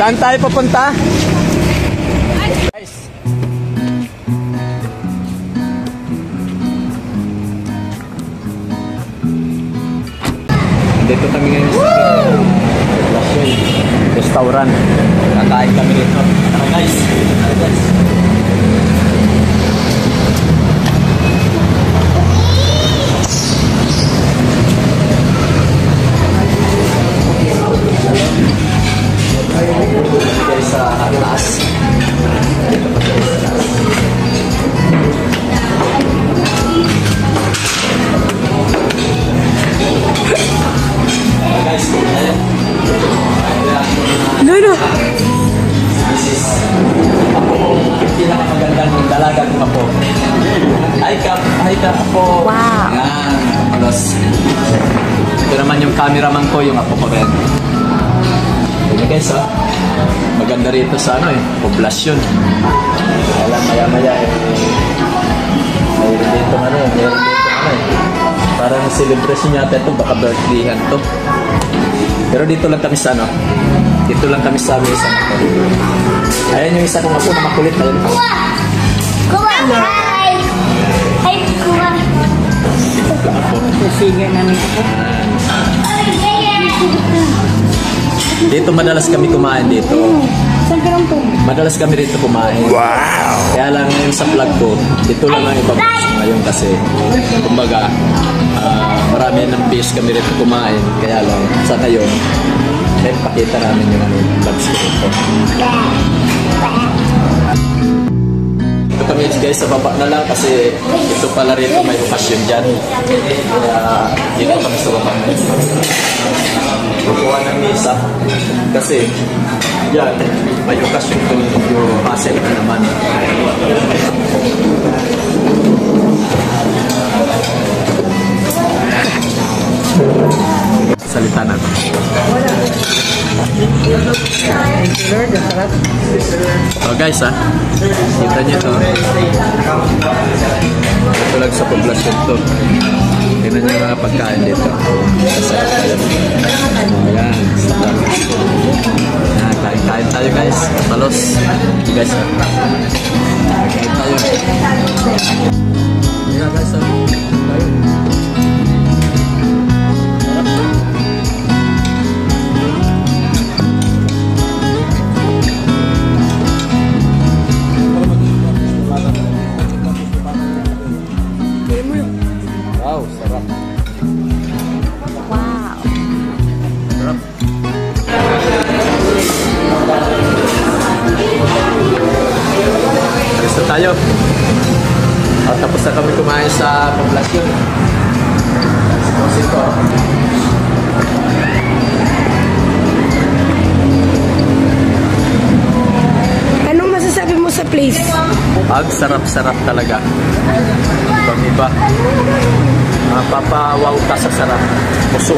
Saan tayo papunta? Guys. Dito kami ngayon sa restaurant. Kakain kami dito. Tara guys. Sa taas. Lolo. This is pinakamagandang dalaga ko po. Hi ka po. Wow. Yan, malos. Ito naman yung cameraman ko, yung apo ko rin. Okay guys, oh. Maganda rito sa poblasyon. Alam, maya-maya mayroon dito parang celebration yata ito, baka birthday-han to. Pero dito lang kami sa dito lang kami sa mesa. Ayan yung isa kong apo na makulit. Ayan. Kuha! Hi! Hi, kuha! Sige namin ako. Dito madalas kami kumain dito. Saan ka lang po? Madalas kami dito kumain. Wow! Kaya lang ngayon sa vlog ko, dito lang ang ibabas ngayon kasi kumbaga marami ng fish kami rito kumain. Kaya lang sa ngayon, pakita namin yung vlogs ko dito. Ito kami guys sa baba na lang kasi ito pala rito may okasyon dyan. Kaya dito kami sa baba na ito. Kukuha ng misa kasi yan, may okasyon ito yung pasel na naman. Salita na ito. So guys kita nyo ito. Ito lang sa poblasyon ito. Tingnan nyo yung mga pagkain dito. Ayan, sarap. Kain tayo guys. Talos. Guys, kain tayo. Ayan guys, tayo. Wow, sarap. Wow. Sarap. Alis na tayo. Tapos na kami kumain sa poblasyon. Ito. Anong masasabi mo sa place? Ang sarap-sarap talaga. Ibang-iba. Mapapawaw ka sa sarap. Puso.